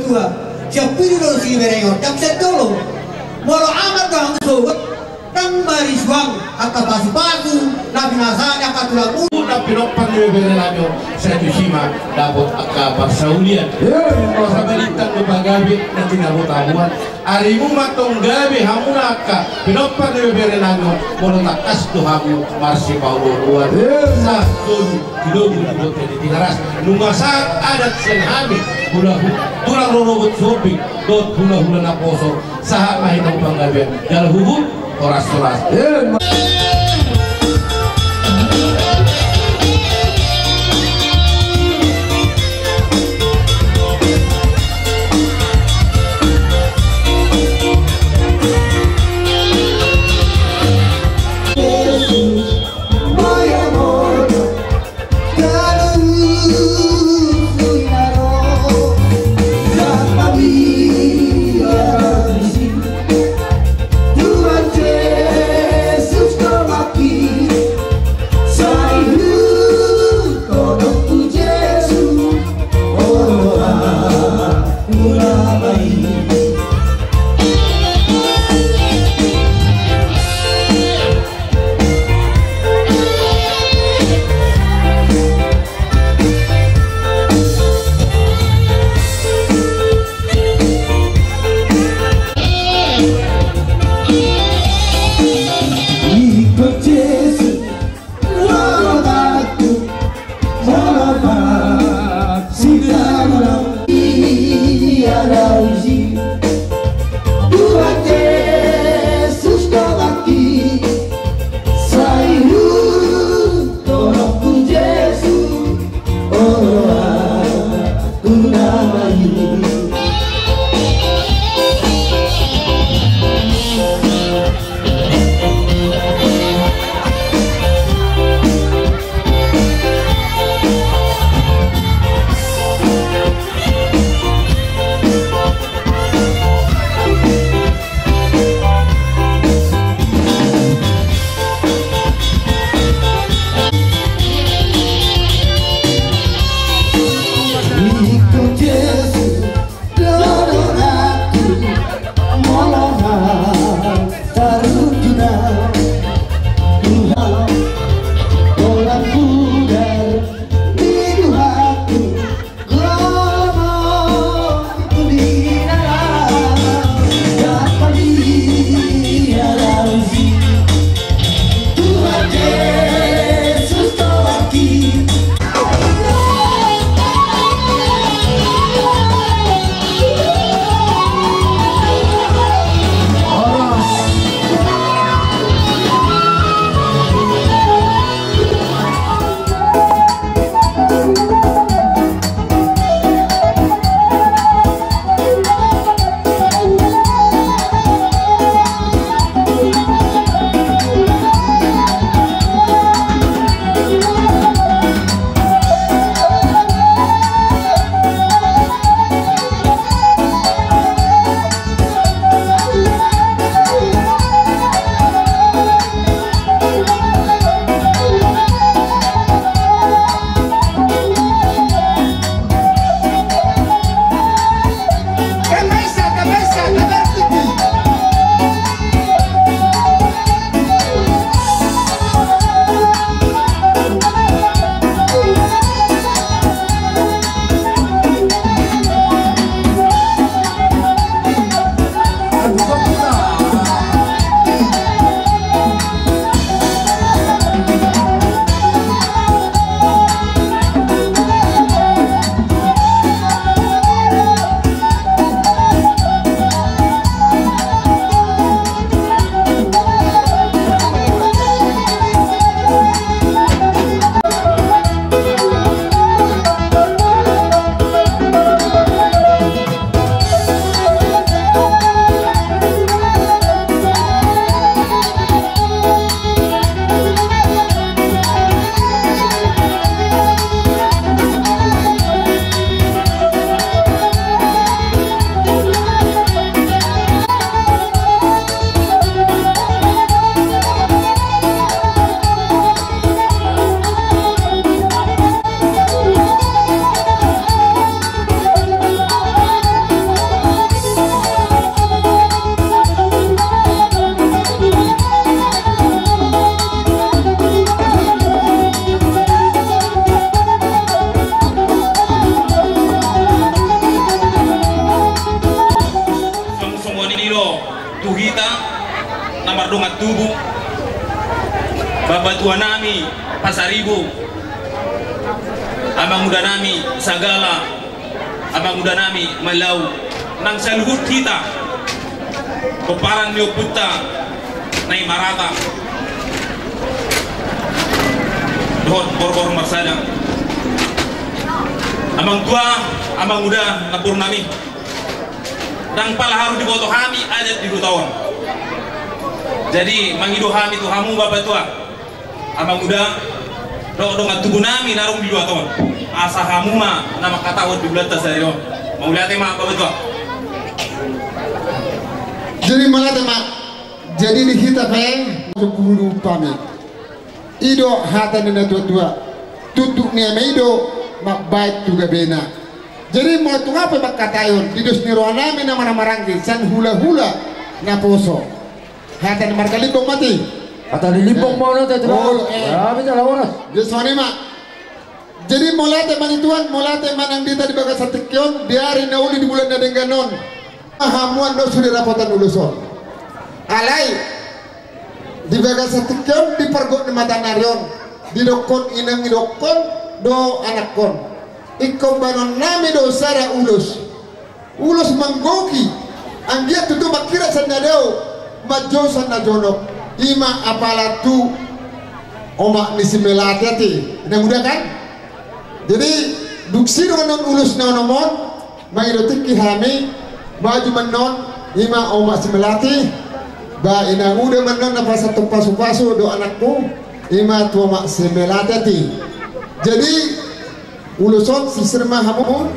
tua siap pilih lo si berengor tak setolo moro amat kang sobat tang bariswang kata pasu nabi nasa yang katulang na pinokpan nyo berelanyo sa Tushima dapat akabar saulian sa balitang ng paggabi na tinabot-abuan ari mo matong gabi hamuna ka pinokpan nyo berelanyo mula takas tuhamu Marsi Paulo Ruan sa kilogo di tinaras numasak adat senhami tulang rorogot sobing dot hula-hula na poso sa mahitang panggabi dal hubud oras-oras Tuhan Yesus dongat tubuh babatua nami Pasaribu, abang muda nami Sagala, abang muda nami Malau, nang saluhut kita keparan nyo puta nai marata dohot bor-bor marsada abang tua abang muda napur nami dan pala harus diboto kami adat di tahun. Jadi mangido kami tu hamu bapak tua abang muda do ngatugu nami narung di 2 tahun asa hamu ma nama katawat di bulan tasarion mau lihat emak bapak tua. Jadi malah temak jadi di kita sepuluh pamit ido hata nena tua tutuk nia meido mak baik juga bena. Jadi mau tu apa mak katayon didos ni rohanami nama ranggi san hula-hula na poso hata ni marga limbong mati kata dilipong mo na tayo ya bisa lawan jadi mak jadi molate manituan molate manang dita di bagas satikyon biarin na uli di bulan na dengganon hamuan do sudah rapotan uluson alai di bagas satikyon di pergot ni mata naryon di dokon inang idokon do anak kon ikom banon nami do sara ulus manggoki anggia tutu makira sanadeo majo sanajonok ima apalatu omak nisimelati hati ini mudah kan jadi duksi dengan ulus nanomon mangidotik kihami maju menon ima omak simelati ba inang udah menon apa satu pasu-pasu do anakku ima tu omak simelati hati jadi uluson sisir mahamu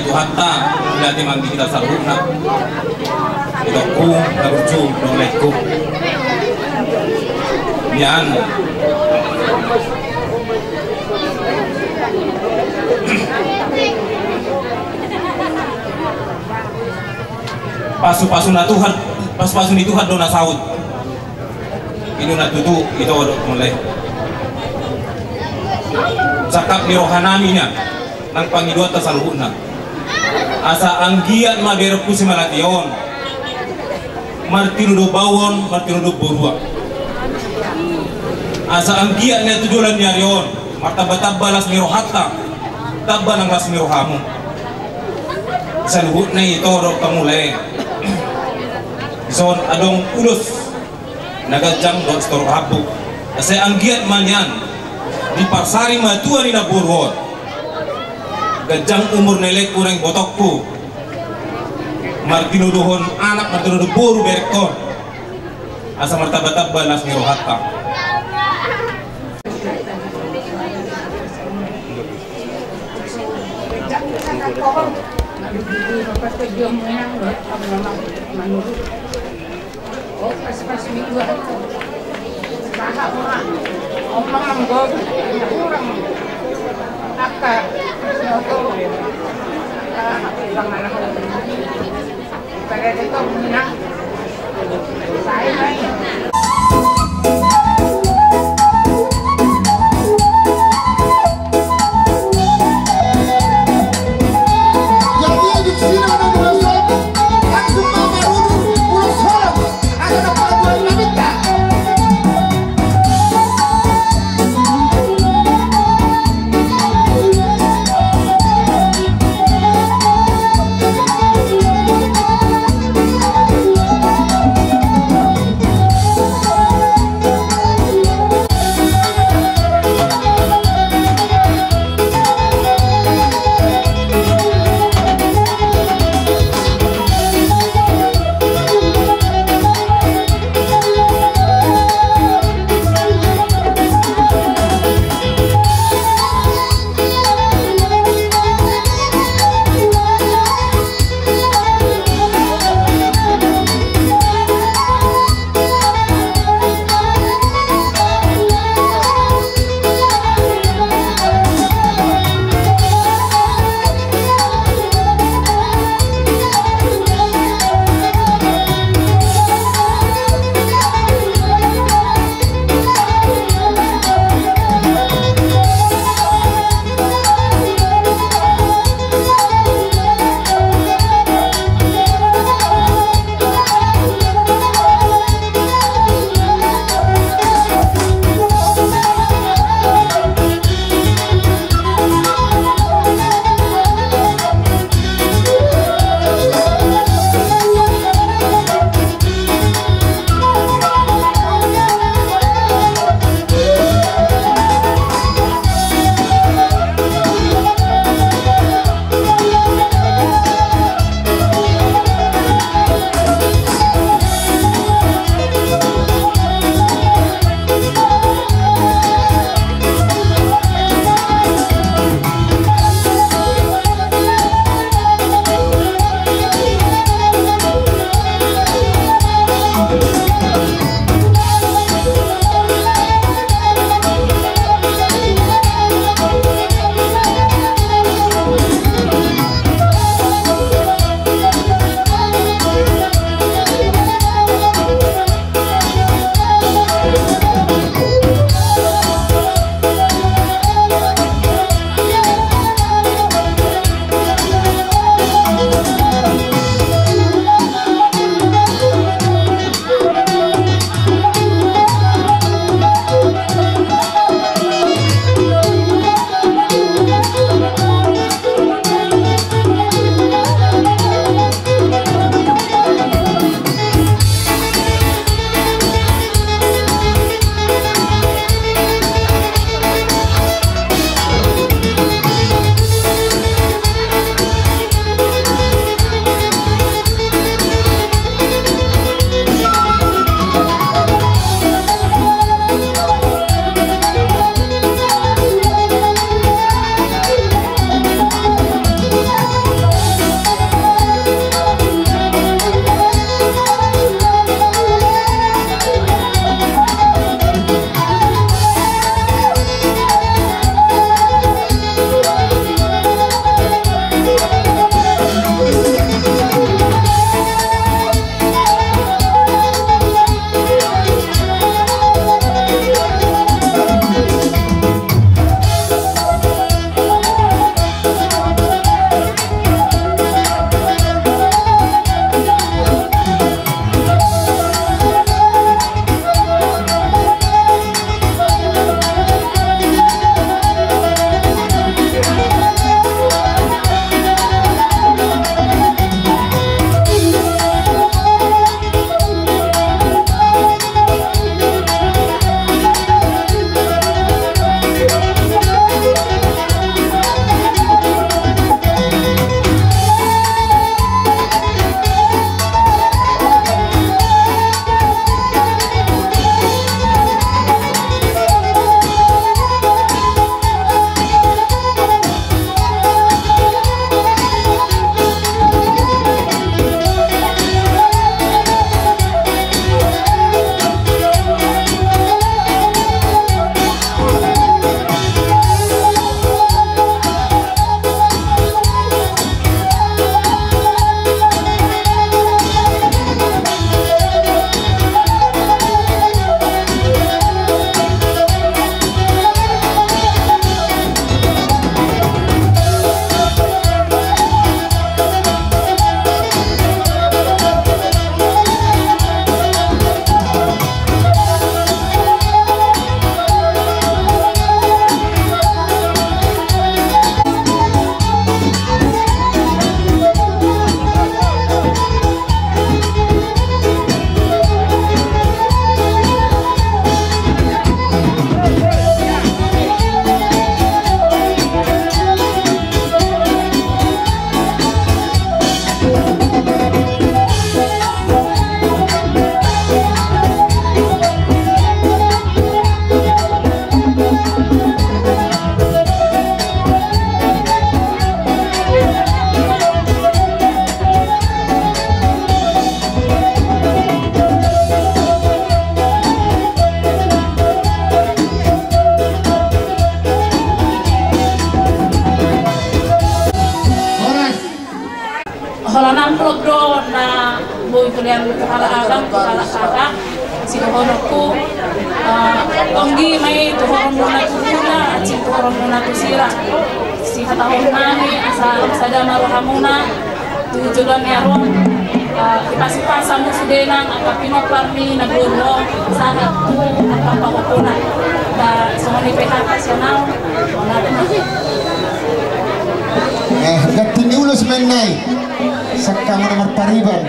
itu hatta ulah temang kita saruna itu ku narucu nolekku yan pasu-pasu na Tuhan pas-pasu ni Tuhan dona saud inu na tutu itu mulai cakap ni rohanami nya nang pangidot ta saluhuna asa anggian maderku si malation martino do bawon martino do borua asa anggian nya tujulan nyarion martaba-taba las ni rohatta tabba nang las ni rohamu saluhuna ito do pamulay son adong ulus nagajang do store habuk asa anggian manyan di parsari matua ni naburhon gajang umur nelek kurang botokku martino dohon anak martino do boru berekon asa martaba-taba las ni rohatta tulian kepala abang kepala kakak sinuhonokku onggi may tuhorong muna tukuna at si tuhorong muna tusira si hatahon nami asa sada maruhamuna tujulan yarong ipasipasa mo sudenang at pinoparmi nagulong sa hatu at pampakukunan sumuni pehakasyonaw Gatini ulos menay sakka mo naman pariban.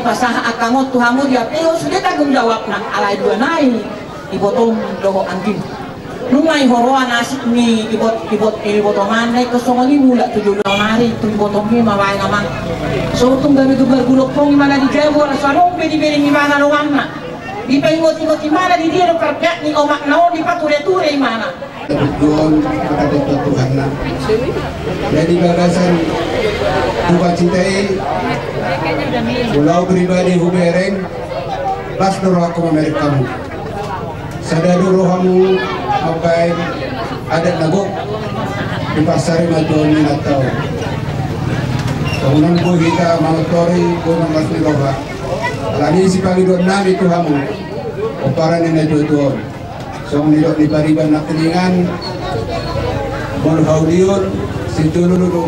Pasah akangot tuhamu dia pero sudah tanggung jawab nak alai dua nai ibotong doho angkin nungai horoan asik ni ibotongan nai kesongoni mula 7 hari tu ibotong ni mawai ngaman so tung gabi gebar gulok pong mana di jawa sarong bedi-bedi ni mana rowanna di pengot-ngot mana di dia kerja ni omak naon di pature-ture mana berjuang kepada Tuhan. Jadi gagasan duka cintai pulau pribadi Hubereng pas dulu aku memerik kamu sadadu rohamu makai adat nagok di pasar majoni atau kemudian bu kita mengotori bu mengasih roha lagi si pagi doa nabi Tuhamu oparan ini jodoh song nidok di pariban nak telingan berhaudiun situ dulu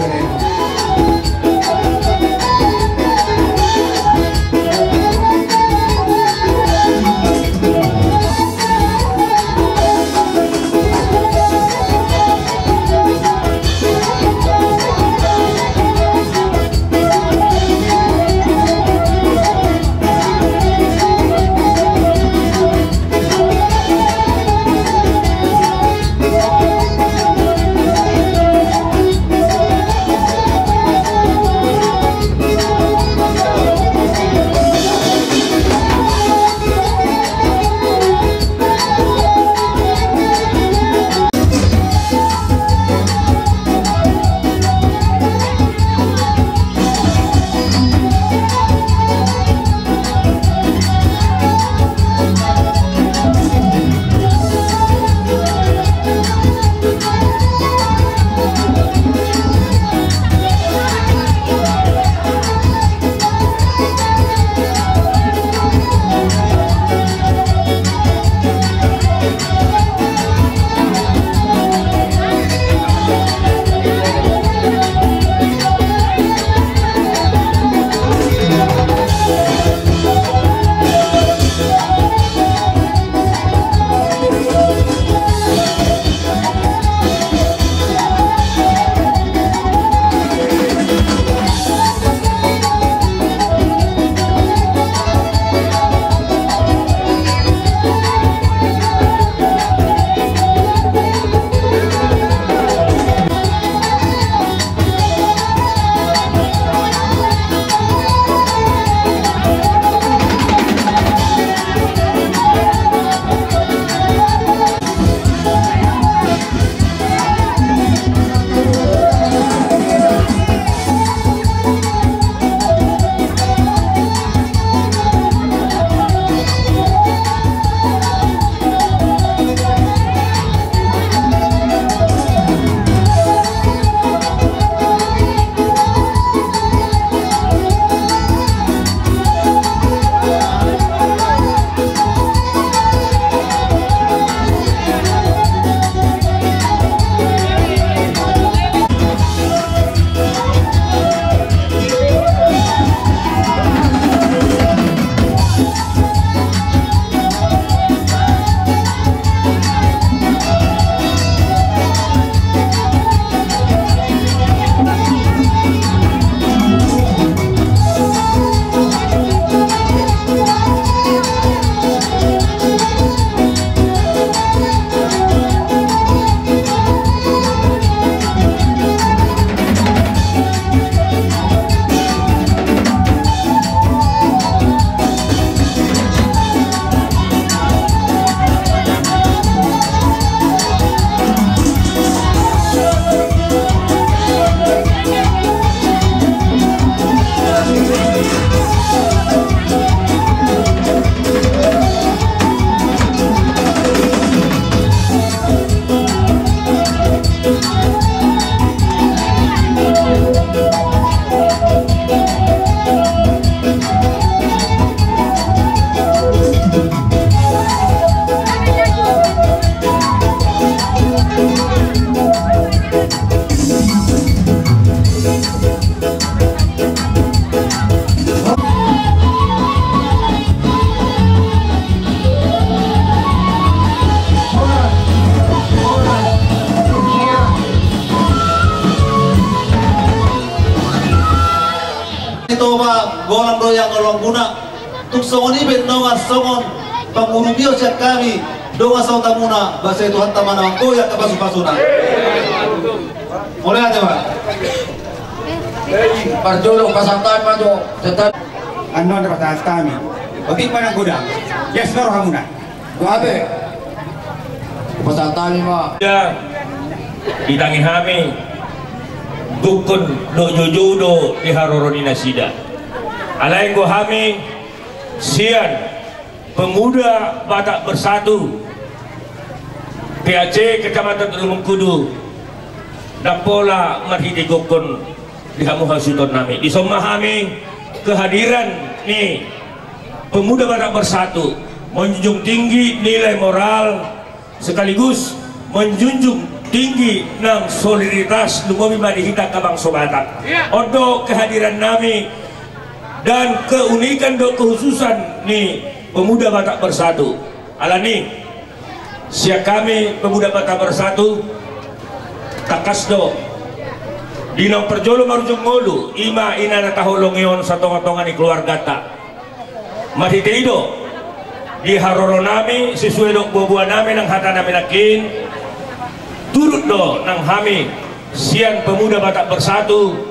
toba golang doyang nolong guna tuk songon ibet nonga songon pangurubio siap kami donga sauta muna bahasa itu hatta mana goyak ke pasu-pasuna mulai aja Pak Parjolo pasangtan majo tetap Anon rata kami. Oke pada gudang. Yes nor hamuna. Wabe pasangtan ma ya ditangi kami dukun do jojodo di haroroni nasida alai go kami sian pemuda Batak Bersatu PAC Kecamatan Tulung Kudu dan pola marhidi gokon di hamu hasuton nami di somah kami kehadiran nih pemuda Batak Bersatu menjunjung tinggi nilai moral sekaligus menjunjung tinggi nang solidaritas lumomi mari kita kabang Batak odo kehadiran nami dan keunikan do kekhususan nih pemuda Batak Bersatu alani siap kami pemuda Batak Bersatu takasdo dino perjolo marujung ngolu ima inana taholongion satong-tongan di keluarga tak mati teido di haroro nami sesuai dok buah nami nang hata nami nakin turut do nang kami sian pemuda Batak Bersatu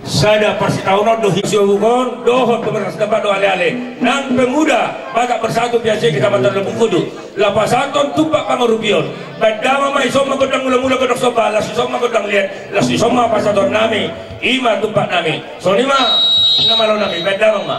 sada persitauno do hisio bugon dohon pemerintah setempat do ale-ale nang pemuda Batak Bersatu biasa Kecamatan Lembung Kudu lapasaton tupak pangarupion badama mai soma godang mula-mula godang soba las soma godang liat las soma pasaton nami ima tupak nami sonima nama lo nami badama ma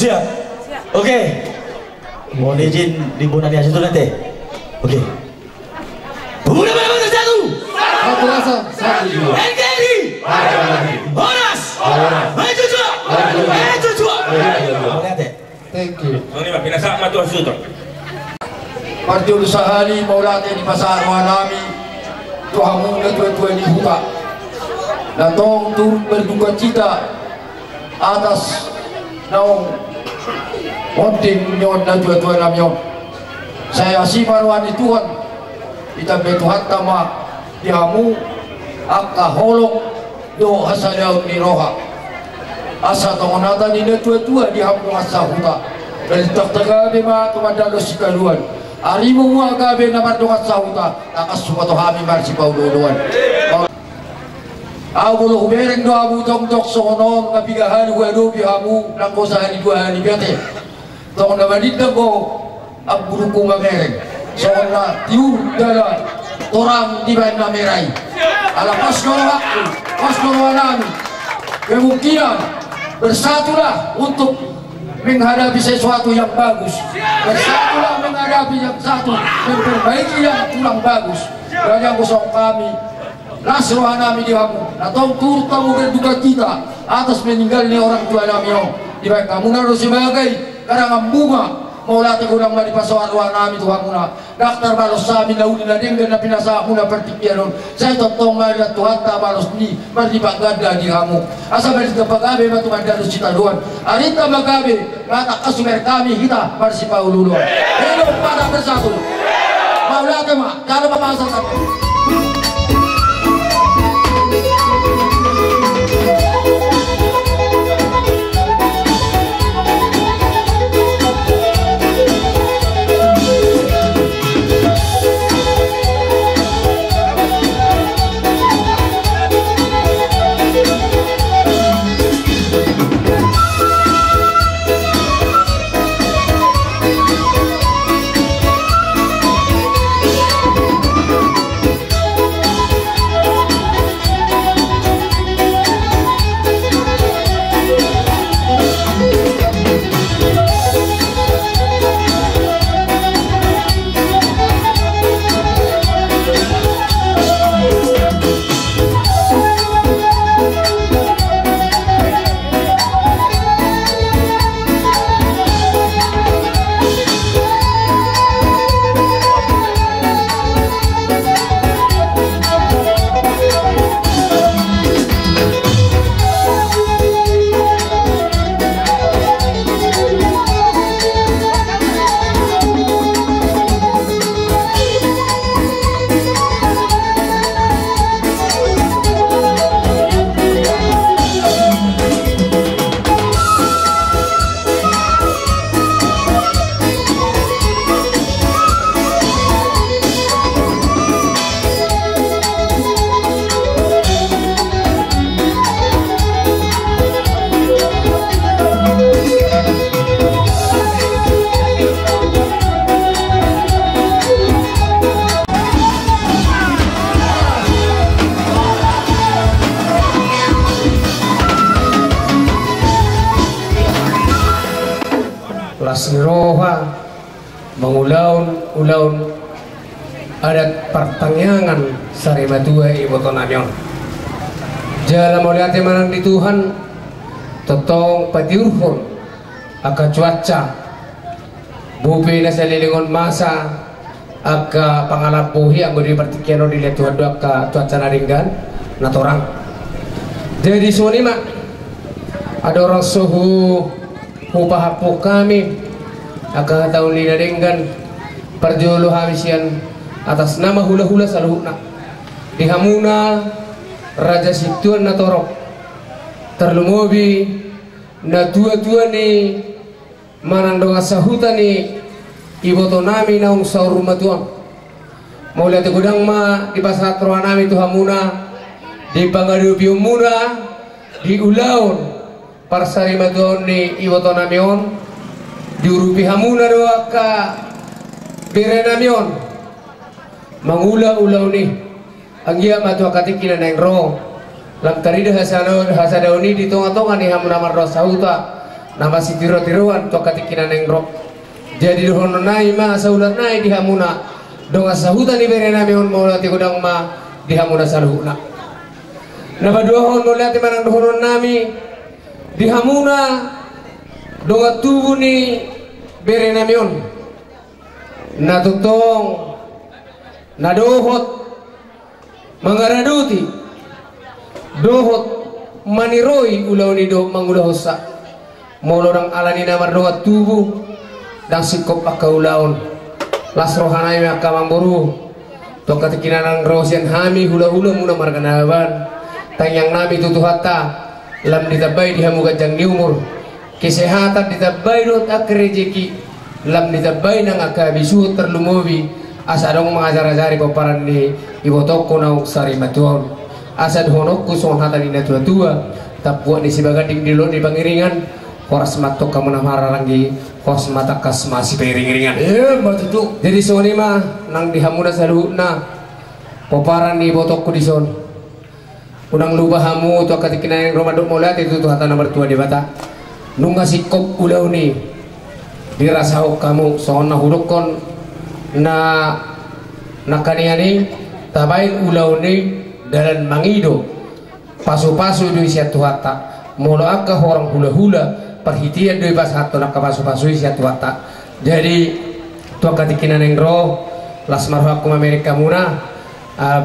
siap. Oke. Mohon izin liburan yang situ nanti. Oke. Pemuda Batak Bersatu. Satu rasa, satu jiwa. NKRI. Horas. Maju jua. Maju jua. Thank you. ini mah pinasa matu hasuton Parjolo sahari maulate di pasar wanami tuhamu na tua-tua di huta datong turut berduka cita atas naong penting nyon na tua-tua namyon saya simarwani Tuhan kita betuhan tama dihamu akka holong do hasadaw ni roha asa tongonata ni na tua-tua dihamu asa huta dari taktagabe ma tumadalos si kaluan arimu mua gabe na mardongat sa huta takas sumato hami marsi paululuan Abulo hubereng do abu tong tok sonom na pigahan huwado bihamu nang ko sa hari dua hari biate tong na manita ko aburu ko mamereng soon na tiur dala torang tiban na meray ala pas nolo nami kemungkinan bersatulah untuk menghadapi sesuatu yang bagus bersatulah menghadapi yang satu memperbaiki yang kurang bagus dan yang kosong kami nasrohan nami dihamu natong turut kamu berduka cita atas meninggalnya orang tua nami di baik kamu naro sebagai karangan bunga maulate kurang mari pasokan ruang nami Tuhan muna daktar balos sami nauli na denggan na pinasa muna pertipianon saya tontong mari Tuhan ta balos ni mari bagada dihamu asa mari tapagabe matu mandalo cita doan arita magabe mata kasumer kami kita mari si paululo hidup pada bersatu maulate ma cara pamasa sampai lasroha mengulaun adat pertangyangan sarimatua iboto namion jala moliate manang di Tuhan totong patiurhon aka cuaca bubi na sa lilingon masa aka pangalapuhi ang gudi partikiano dilihat Tuhan doa ka cuaca naringgan natorang jadi sunima ada orang suhu upahapuk kami aka tahun linaringgan perjolo habisian atas nama hula-hula saluhna dihamuna raja situan na torok terlumobi na tua-tua ni manandong asahuta ni iboto nami naung saur rumah tuan mau lihat gudang ma di pasar troa nami tu hamuna di pangadupi umuna di ulaun parsari matuan ni iboto nami on diurupi hamuna doa ka bere nami on mangula-ulau ni anggia matu akatikin na yang roh lam tarida hasadauni di tonga-tonga ni hamuna marro sauta nama si tiro-tiroan tu akatikin na yang roh jadi dohono nai ma saulat nai di hamuna donga sahuta ni bere nami on maulati gudang ma di hamuna saluhna naba dohon maulati manang dohono nami di hamuna donga tubuh ni bere nami on na tutong na dohot mangaraduti dohot maniroi ulau ni do mangulahosa maulorang alani namar donga tubuh dan sikop akaulaun lasrohanai maka mamburu to katikinanang rosian hami hula-hula muna marganaban tanyang nami tutuhata lam ditabay di hamu gajang ni umur kesehatan ditabay dot akrejeki lam ditabay nang akabisuh terlumobi asa dong mengajar-ajari paparan ni ibotoko nauk sari matuon asa dohonokku son hata ni tua-tua tapuak di sibagading dilo di pangiringan horas matok kamu namara lagi horas mata kas masih piring-piringan matutu jadi soni mah nang dihamuna saluhna paparan ni ibotoko di son unang lubahamu tu akatikina yang romadok molat itu tuh hata nomor 2 di bata nunga sikop ulau ni dirasau kamu sona hurukon na nakaniani tabain ulau ni dalam mangido pasu-pasu du isia tuhata molo akka orang hula-hula perhitian du pas hatto nak pasu-pasu isia tuhata jadi tua katikinan yang roh lasmar hakum Amerika muna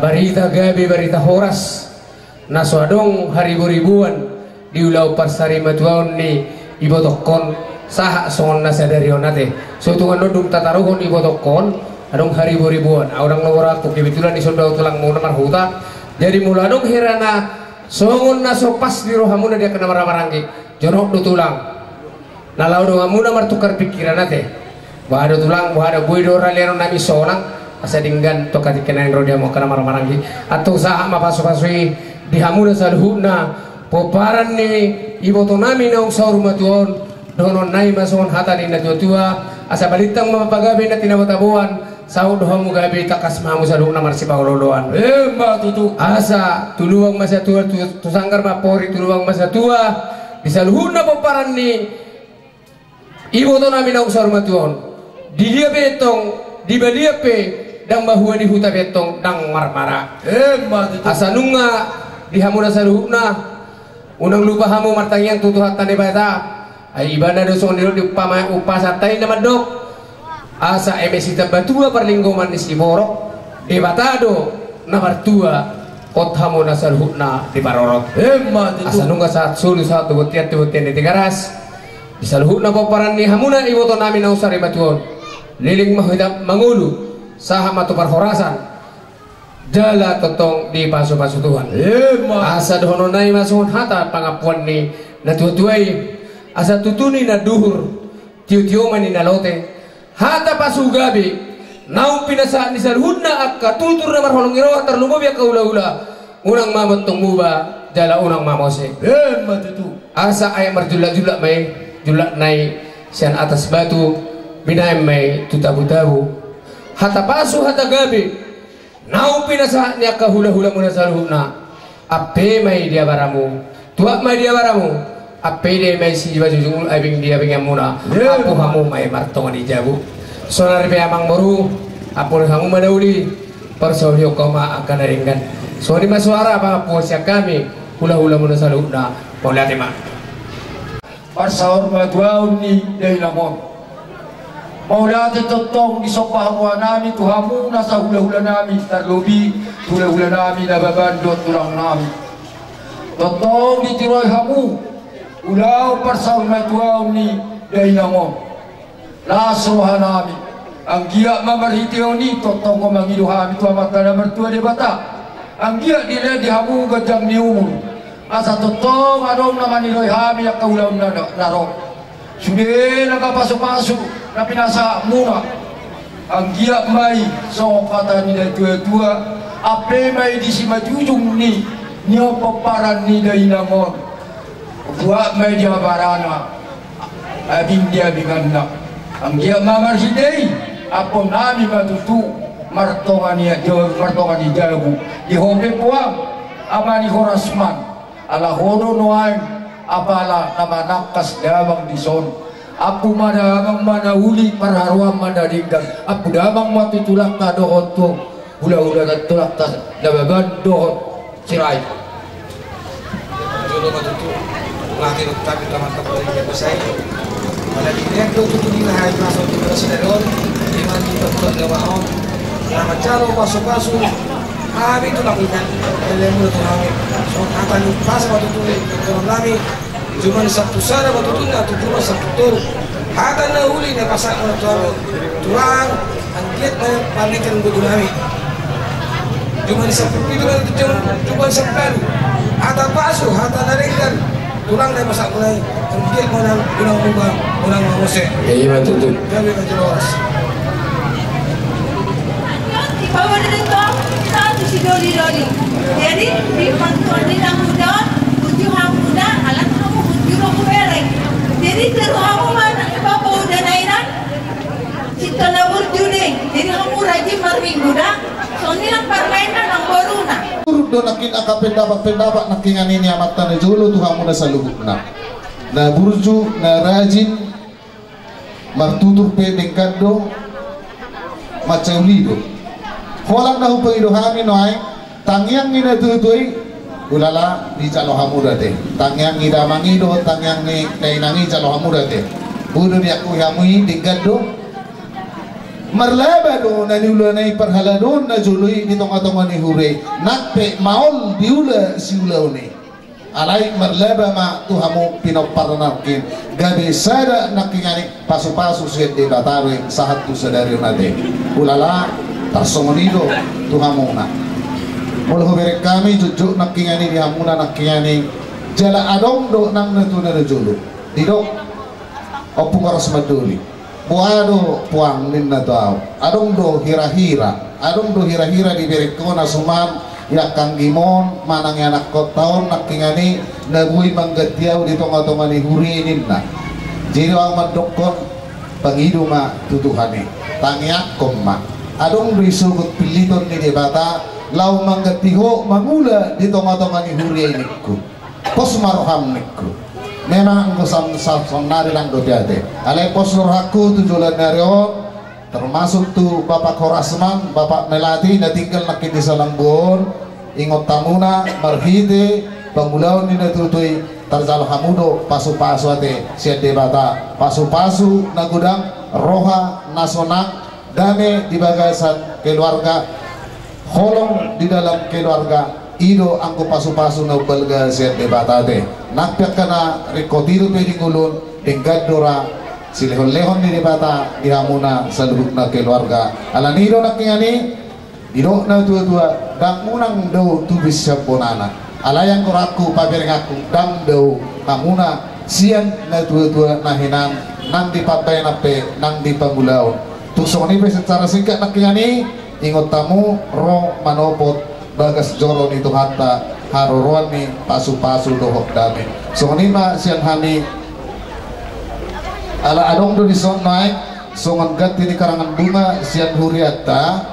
barita gabi barita horas naswadong haribu-ribuan di ulau parsari matuaun ni ibotokon sah songon nasadarionate so tungan nodung tataruhon ibotokon adong haribu-ribuan orang lowora aku kebetulan di sondau tulang mau namar huta jadi mula dong herana songon naso pas di rohamuna dia kena marah-marangki jorok do tulang nalau dong amuna mar tukar pikiran nate bahada tulang bahada bui do raliano nami sonang asa dinggan to katikena yang dia mau kena marah-marangki atau sah mapasu-pasui di hamuna salhuna poparan ni iboto nami naung saur matuon donon nai masongon hata ni na tua asa balitang mapagabe na tinabatabuan saud dohamu gabe takas mamu salhuna marsi pauloloan matutu asa tuluang masa tua tu sanggar mapori tuluang masa tua di salhuna poparan ni iboto nami naung saur matuon di dia betong di badia pe dang bahua di huta betong dang marmara asa nunga di hamuna saluhna unang lupa hamu martangyang tutuhatan di bata ay ibadah dosong dilo di upasatai nama dok asa emesita batua perlinggoman di siborok di batado nomor 2 kot hamuna saluhna di barorot asa nunga saat sulu saat tubutian di tigaras di saluhna paparan ni hamuna iwoto nami na usari batuon liling mahidap mangulu saha matu parhorasan jala totong di pasu-pasu Tuhan asa dohononai masuk hata pangapuan ni na tuatuai asa tutuni na duhur tiu-tiu mani na lote hata pasu gabi naung pinasaan ni salhuna akka tutur na marholong irawa terlumob ya kaula-ula unang mamot tong muba jala unang mamose matutu asa ayam marjula-jula may julak nai sian atas batu binay may tutabu-tabu hata pasu hata gabi naung pinasaan niya kahula-hula muna salhuna ape may dia baramu tuak may dia baramu apede mai si baju jungul abing dia abing muna apu hamu mai martongan di jabu sonar be amang baru apu hamu madauli persoalio koma akan ringan so di suara apa puasa kami hula-hula muna saluna boleh tema Parsaur maduaun ni dari namon maulati totong di sopahwa nami tuhamu nasa hula-hula nami terlobi hula-hula nami nababandot tulang nami totong di tiroy hamu ulau parsaur maduaun ni dari namon lasroha nami ang giyak mamarhitiyo ni totong ko mangiluhami tuamat na mertua di bata ang giyak dila di hamu gajang ni umur asa totong adong naman niloy hami ang kaulaw na narong sudah nagapasok-pasok na pinasa muna ang giyak may so kata nila tua-tua ape may di si majujung ni niyo paparan ni dainamon buat may di mabarana abing dia biganda ang giyak mamarhiday apon nami matutu martongan ni jago di hope puang amani horasman ala hono noaim apala namanakas damang dison aku madamang manahuli parharuam madadinggan aku damang matutulak ta dohot to hula-hula tulak ta dabagan dohot sirai jodoh matutu lagi tapi teman-teman dari besai pada dilihat do tutuni hai masuk di presidon di mana kita buat gawaon nama calo pasu-pasu kami itu lakukan ilmu itu kami so akan pas waktu itu dalam kami cuma satu sana waktu itu nggak tuh cuma satu tur akan nahuli nih pasak orang tulang angkat panikan budu kami cuma satu itu kan cuma satu ada pasu ada naringkan tulang nih pasak mulai angkat orang ubah orang mengusik iya betul kami menjelas Bawa dari tong, satu si doli. Jadi di bantuan di muda, uji muda, alat kamu uji kamu bereng. Jadi terus kamu mana? Bapak udah nairan, kita nabur judi. Jadi kamu rajin marming muda, soalnya permainan yang baru na. Do nakin aka pendapat nakingan ini amat tanah jolo tuh kamu nasa lubuk na burju na rajin martutur pedeng kado macaulido. Holang na hupang idohami noay tangyang ina tutui ulala di calo hamu date tangyang ida mangido tangyang ni kainangi calo hamu date budu di aku hamui digado marlaba do na niula na iparhaladon na jului di tonga-tonga ni hure nakpe maol diula si ula uni alay marlaba ma tu hamu pinoparanakin gabi sada nakingani pasu-pasu siya di batari sahat tu sadari nate ulala tarsongonido tuhamuna mula huberek kami jujuk nakingani di hamuna nakingani jala adong do nang natuna na julu didok opung oras maduli buado puang ninna tao adong do hira-hira di berek ko na suman yakang gimon manang anak ko taon nakingani nabui manggatiaw di tonga-tonga ni huri ninna jadi ang madokon pangido ma tutuhani tangyak komma adong risugot piliton ni debata lau manggatiho mangula di tonga-tonga ni huri inikku pos marham nikku memang angkusan sonari lang do biade alay pos nurhaku tujulan narion termasuk tu Bapak Horasman Bapak Melati na tinggal nakiti sa Langbor ingot tamuna marhide pangulaon ni natutoy tarzal hamudo pasu-pasu ate siya debata pasu-pasu na gudang roha nasonak dame di bagasan keluarga holong di dalam keluarga ido angko pasu-pasu na balga siya debatate nakpiak ka na rekotido pwedeng ulun denggadora silehon-lehon ni debata dihamuna sa lubuk na keluarga alanido nakingani ido na tua-tua dang unang daw tubis siya ponana alayang koraku pabereng aku dang daw hamuna siyan na tua-tua na hinang nang dipapay na pe nang dipangulaon tusok ni secara singkat nakingani ingot tamu ro manopot bagas joro nito hatta haruruan ni pasu-pasu dohok dami so ma siang hani ala adong do di son naik songan ganti ni karangan bunga siang huriata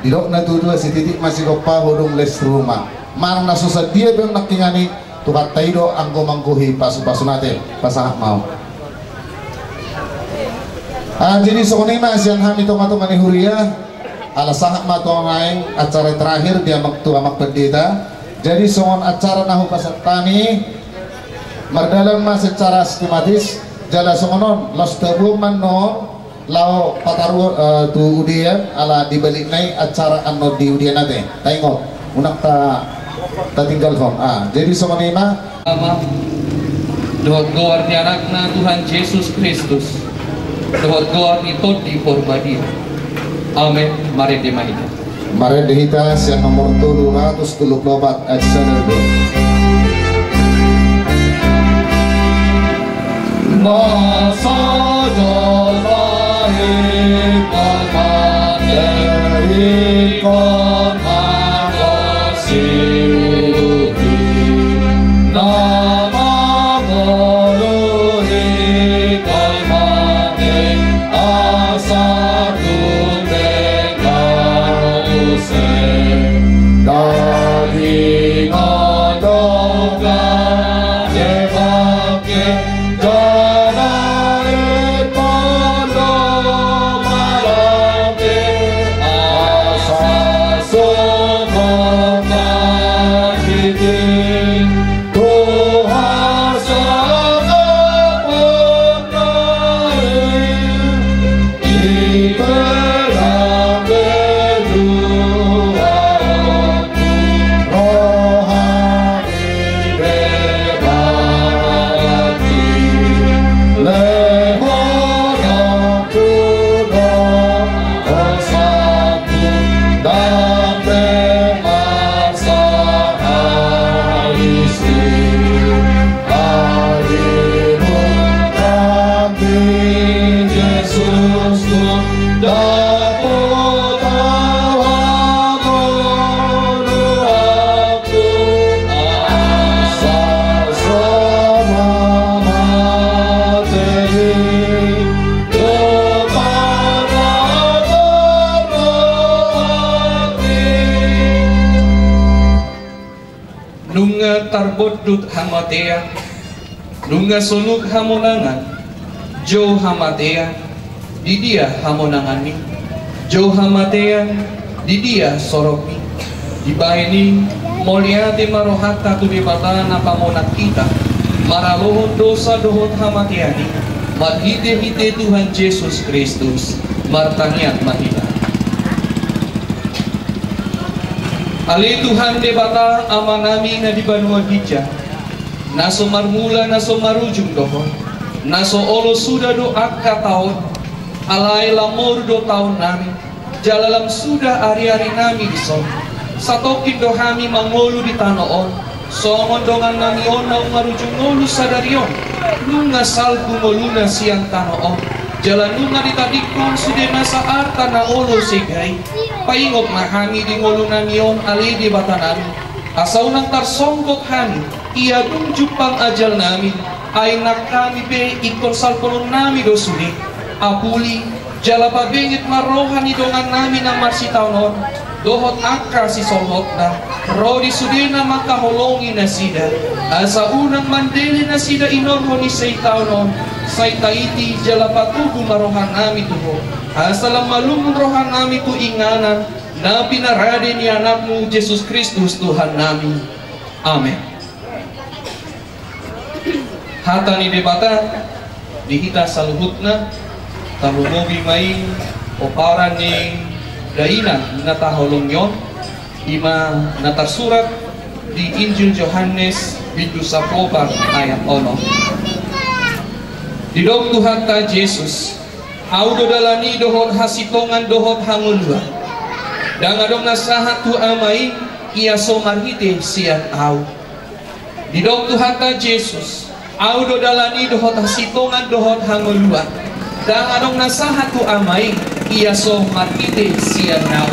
didok na tudua si titik masih kopa hodong les rumah marang nasusad dia bang nakingani tukat taido anggo mangkuhi pasu-pasu nate pasah mau. Jadi sokonima siang ham itu matungan huria ala sangat matungan acara terakhir dia waktu amak pendeta. Jadi songon acara nahu pasatami mardalam mas secara sistematis jala songonon los tebu manno lau pataru tu udian ala dibalik naik acara anno di udian nate tengok unak ta tinggal kom jadi songonima dohot goar ni anakna Tuhan Yesus Kristus dohot goar ni todi porbadi amin. Mari dimahita mari dihitas yang nomor 734 ayat 1 masa jalahi pamateri kon magosiuti nama moluhi kalmate asar tundekause dari ngodoga jebake tarbodut hamatea nunga suluk hamonangan jo hamatea di dia hamonangani jo hamatea di dia soropi dibaini moliate marohata tu dibatana pamonak kita maralohon dosa dohot hamateani marhite-hite Tuhan Yesus Kristus martaniat mahita Ali Tuhan debata amanami na di Banua Gija naso marmula naso marujung dohon naso olo sudah do akka tahun alai lamor do tahun nami jalalam sudah ari-ari nami di son satokin do hami mangolu di tanoon songon dongan nami ona marujung ngolu sadarion lunga salku ngoluna siang tanoon jalan lunga ditadikon sudah nasa arta na olo segai paingok na kami di ngolo namion ali di bata nami asaw nang tarsongkot kami iya tunjupang ajal namin ay nak kami be ikon salpulong nami do sulit apuli jala pabingit marohan idongan namin ang marsitaunon dohot akka si solhot na rodi sudena makaholongi na sida asa unang mandeli na sida inorho ni saytaunon say taiti jala patugo marohan nami tuho asalang malumon rohan nami tu inganan na pinarade ni anakmu Jesus Kristus Tuhan nami. Amen. Hata ni debata dihita saluhutna talumobi may oparan ni daina na taholong yon ima natarsurat di Injil Yohanes bidu 10 ayat 1 didok Tuhan ta Jesus audo dalani dohot hasitongan dohot hangulwa dan adong nasahat tu amai ia somarhite sian au didok Tuhan ta Jesus audo dalani dohot hasitongan dohot hangulwa dan adong nasahat tu amai ia somarhite sian au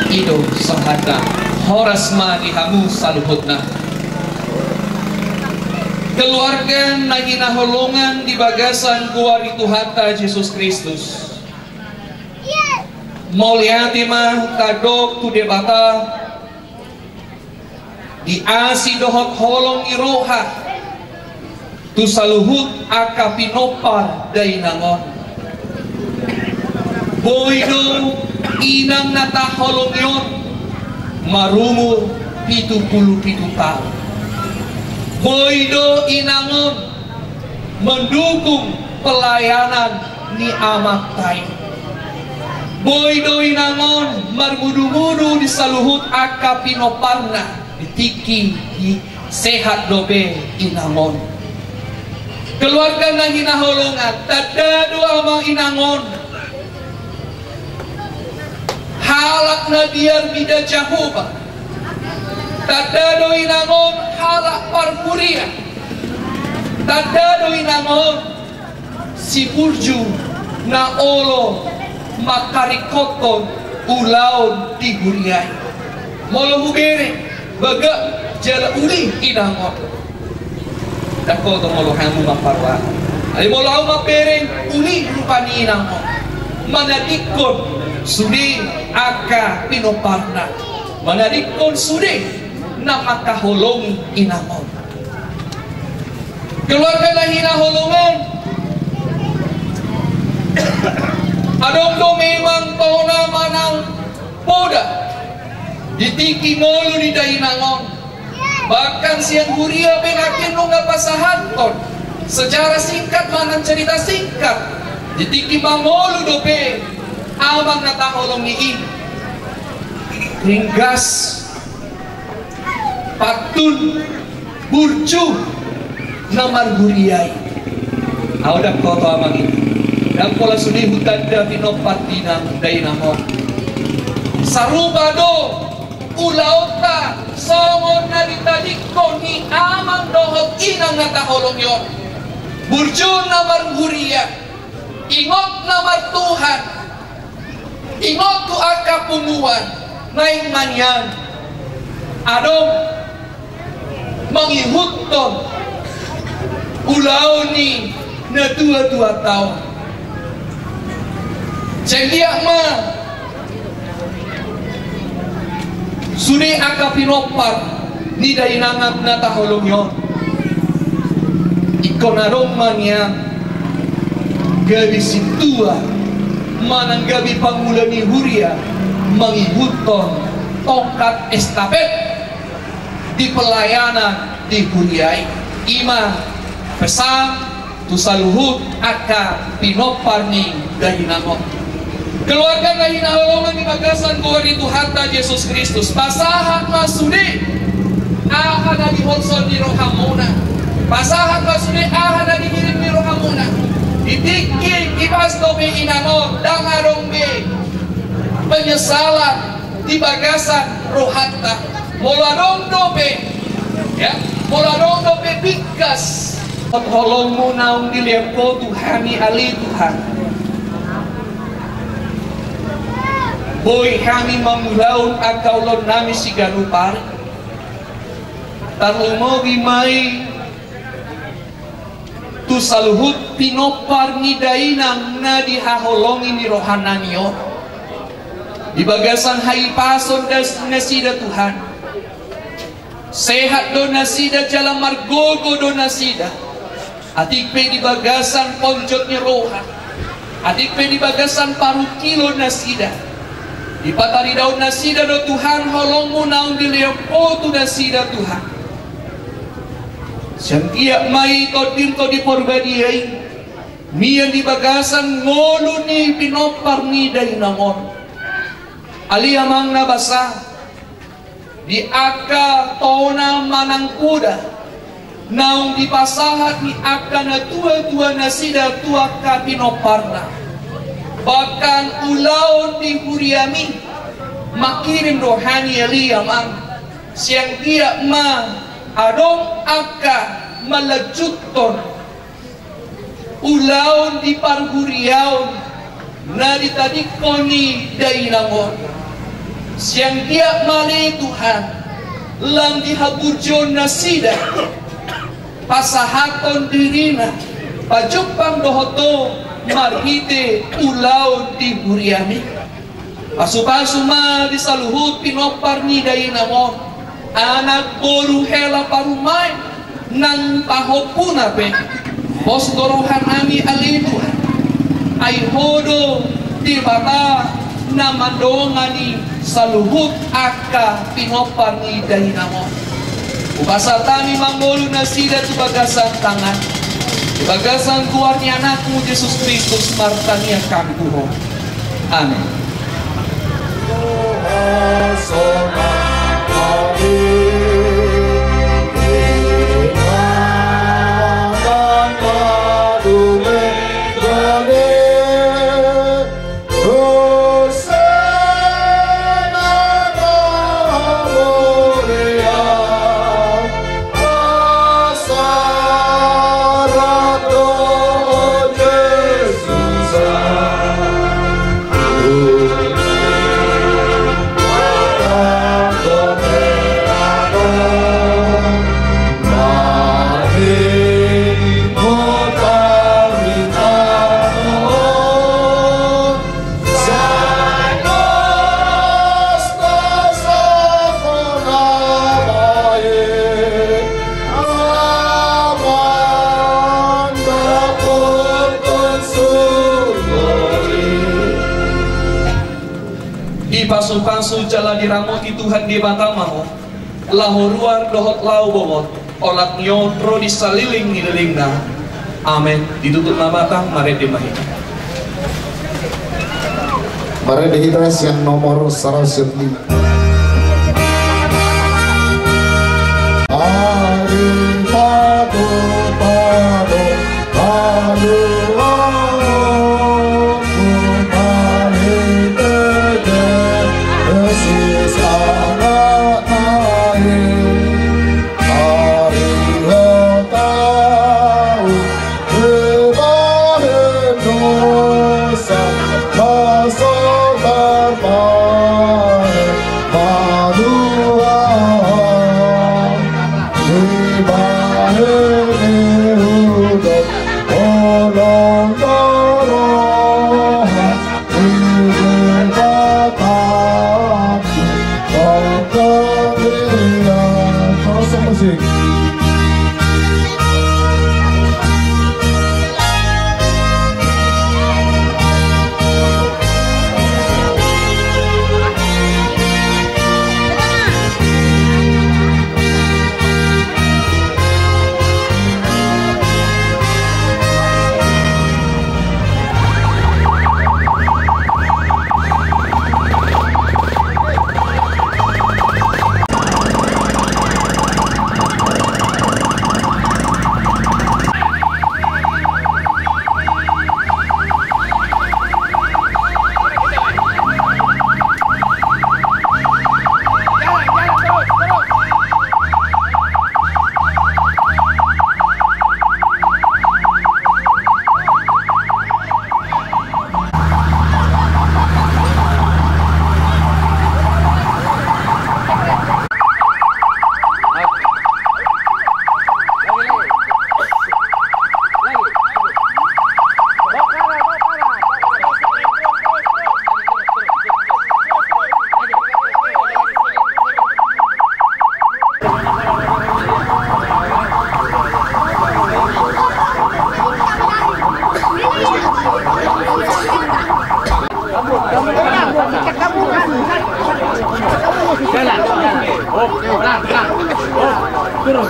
ido sahata horas ma dihamu saluhutna keluarga naginaholongan di bagasan kuari Tuhan ta Jesus Kristus mauliati mah kadok tu debata diasi dohot holong iroha tu saluhut aka pinopar dainangon boido inang nata holong yon marumur 77 tahun. Boido inangon mendukung pelayanan ni amak tay. Boido inangon marmudu-mudu di saluhut aka pinoparna ditiki di sehat dobe inangon. Keluarga na hinaholongan tadado amang inangon halak na biar bida Jehovah tadado inangon halak parpuria tadado inangon si burju na olo makarikoton ulaon di huriay molo hubere baga jala uli inangon dako to molo hamu maparwa ay molo au mapere uli rupani inangon manadikon sudi aka pinoparna manadikon sudi na makaholong inangon keluarga na hinaholongan adong do memang tona manang poda ditiki molo di dainangon bahkan siang huria pengakin no ngapasahanton secara singkat manang cerita singkat ditiki mangolo dope amang nataholong niin ringgas patun burju namar huriay awdak koto amang ini dan pola suni hutan da pinopat dinang dainamon sarubado ulaota songon na ditadikon ni amang dohot inang nataholong yon burjun namar huria ingot namar Tuhan ingot tu aka pumuan naing manyan adong mangihutton ulaw ni na 2 tahun Cenggiak ma suni aka pinopar ni dainangat na taholong yon ikonarong manya gabi situa manang gabi pangula ni huria mangihuton tongkat estafet di pelayanan di huriay ima pesan tu saluhut aka pinopar ni dainangat keluarga na hinaholongan ni magasan ko ni Tuhan ta Yesus Kristus pasahat masudi aha na di honson ni rohamuna pasahat masudi aha na di hirim ni rohamuna ditikik ibas dobe inangon dangarong be penyesalan di bagasan rohata moladong dobe ya moladong dobe bingkas holongmu naung dilihat ko Tuhan ni ali Tuhan boy kami mamulaun agkaulon nami si ganupar tarumo bimay tu saluhut pinopar ni dainang na dihaholongin ni rohananyo di bagasan haipason das nasida Tuhan sehat do nasida jalan margogo do nasida atik pe di bagasan ponjot ni roha atik pe di bagasan paru kilo nasida di patari daun nasida do Tuhan holongmu naun dilihat tu nasida Tuhan sangkiak mai kodim to di porbadiay mian di bagasan ngolu ni pinopar ni dainamon ali amang nabasa di aka tona manang kuda naung di pasahat ni aka na tua nasida tua ka pinoparna bahkan ulaun di huriami makirim rohani aliyamang siang dia ma adong aka malajutton ulaun di parhuriaun na ditadikoni dainangon siang dia mali Tuhan lang dihaburjon nasida pasahaton dirina pajupang dohoto marhite ulaw di huriami pasu-pasu ma di saluhut pinopar ni dainamon anak boru hela parumay nang pahopuna pe postorohan ami alitu ay hodo di bata na mandongani sa luhut aka pinopan ni dahinamo ubasa tami mambolu na sida tubagasan tangan tubagasan keluar ni anakmu Yesus Kristus martania kami Tuhan amin. Pasu jala diramoti Tuhan di mata mau lahoruar dohot lau bomot olak nyotro disaliling ngilingna amin ditutup namatang mari dimahit mari dihitas yang nomor 105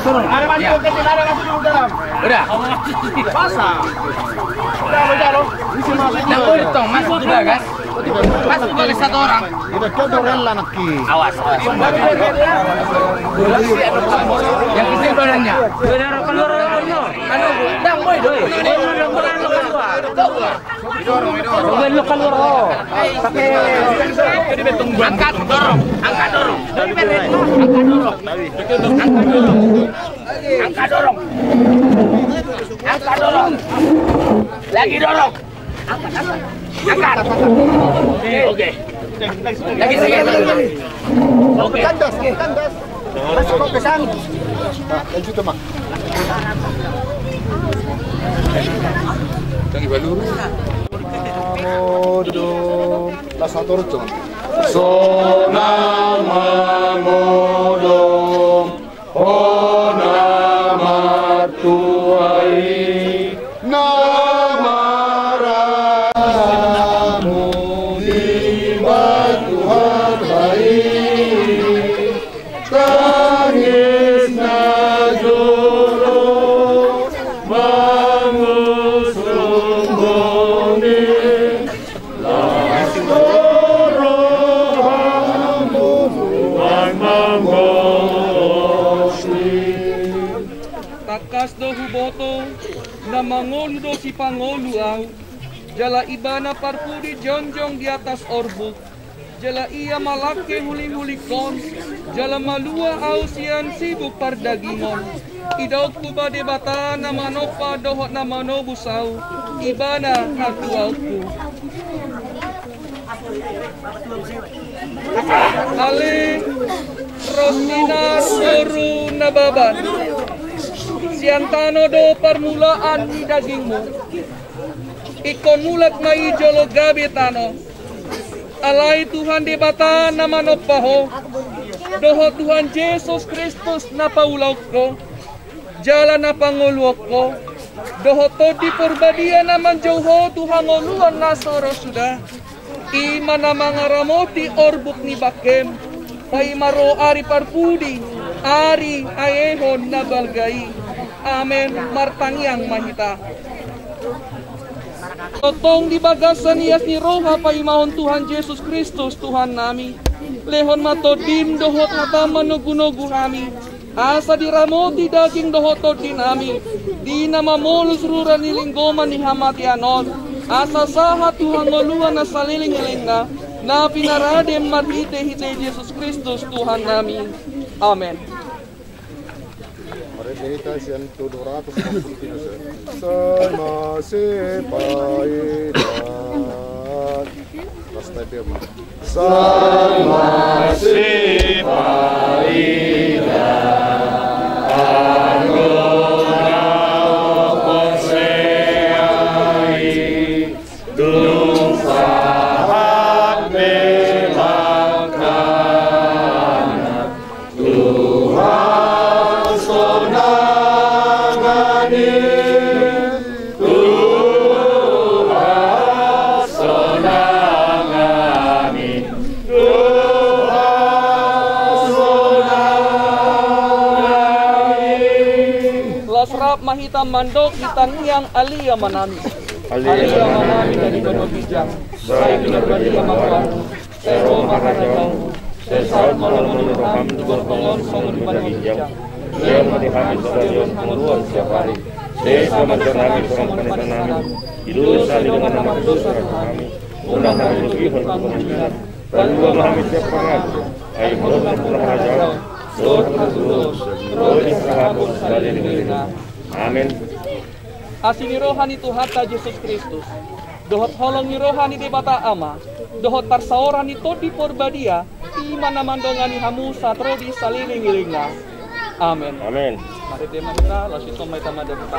Turun. Ada masuk ke sini, ada masuk dulu dalam. Udah. Pasang. Udah loh. Nah, boleh tong masuk juga kan? Masuk boleh satu orang. Kita kedorel lah naki. Awas. Yang kecil badannya. Keluar. Anu, dang boy doi. Keluar. Keluar. Pakai angkat dorong. Angkat dorong. Lagi dorong. Angkat. Oke. Lagi sedikit. Oke. Kandas. Masuk ke sana. Lanjut mak. Jangan baluru. Las atorot. Sonama modo mangolu do si pangolu au. Jala ibana parpudi jonjong di atas orbuk. Jala ia malake huli-huli kon. Jala malua au sian sibuk pardagingon. Idauk kuba debata nama nopa dohot nama nobusau. Ibana hatu auku. Ale Rostina Soru Nababan. Siantano do permulaan di dagingmu. Ikon mulat mai jolo gabe tano. Alai Tuhan debata nama nopaho. Doho Tuhan Yesus Kristus na paulaw ko. Jala na panguluak ko. Doho to di porbadia naman jauho Tuhan nguluan na soro sudah. Ima na mga ramoti orbuk ni Bakem. Paimaro ari parpudi. Ari ayehon na balgay. Amen. Martangyang mahita. Totong di bagasan iyas ni Roha paimahon Tuhan Yesus Kristus Tuhan nami. Lehon matodim dohot hata manugunogu kami. Asa diramoti daging dohoto dinami. Di nama molus rura nilinggoman ni hamatianon. Asa saha Tuhan ngoluan na saliling-iling na pinaradem marhite-hite Yesus Kristus Tuhan nami. Amen. Meditation 253 sama sepaitan basta tema sama sepaitan Mahita mandok hitangyang alia manami. Alia manami dari Banua Bijang. Saya benar bagi makan. Saya Roma karena jauh. Saya saat malam menurut kami juga pengon songon Banua Bijang. Saya mati kami stadion pengeluar setiap hari. Saya sama kami bersama penelitian kami. Hidup sekali dengan nama dosa kami. Undang kami lebih berkepentingan. Dan juga kami setiap pengaku. Ayo belum pernah ajar. Lord terus. Roh diserahkan sekali dengan amin. Asini rohani Tuhan ta Yesus Kristus. Dohot holong ni rohani debata ama. Dohot tarsaorani to di porbadia. Imana mandongani hamu satro di saliling-ilingna. Amin. Amin. Mari tema kita langsung somai tama debata.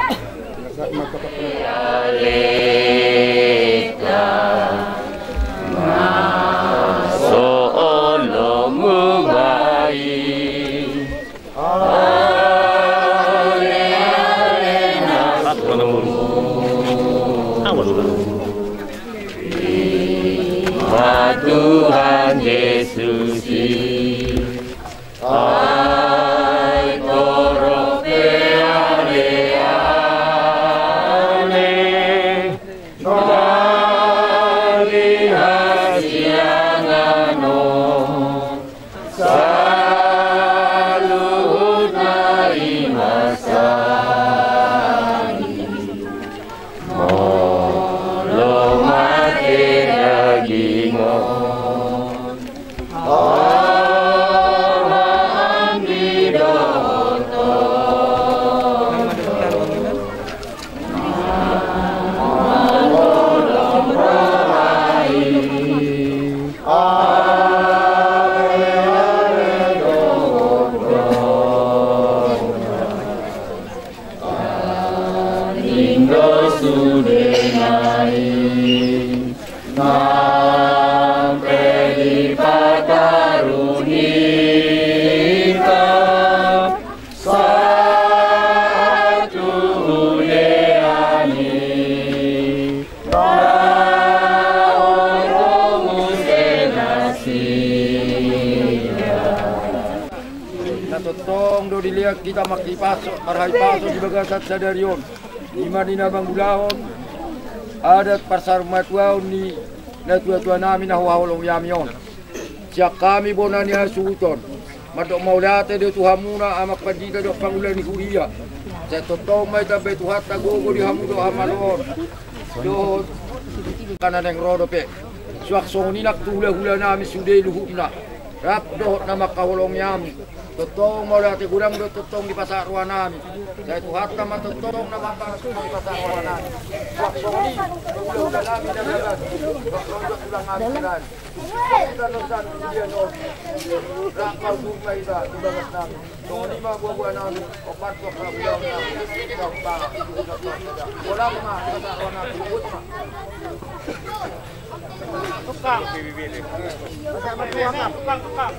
Tuhan Yesus ai korope ale ale dari hasiangano salut nari masani molo mati daging dilihat kita makipasok marhay pasok di bagasat sa darion di manina banggulahon adat pasar matuaw ni natuwa namin na huwahulong yamion siya kami bonan niya suton madok maulate de Tuhan muna amak padita dok pangulan ni Huria Saya totong mai tabe tuhat tagogo di hamu do hamalon. Do kanan yang rodo pe. Suak songoni nak tula hula nami sude luhupna. Rap do nama kawolong yami. Totong mau lihat gudang do totong di pasar ruanami. Saya tuhat nama totong nama pasar di pasar ruanami. Suak songoni hula nami dalam. Suak ronjok ulang asiran. Kita nonton dia no. Rakal sungai dah di bagas nami. Songoni mah buah nami. Opat suak ulang nami. Suak ulang mah di pasar ruanami. Tukang bibir. Tukang.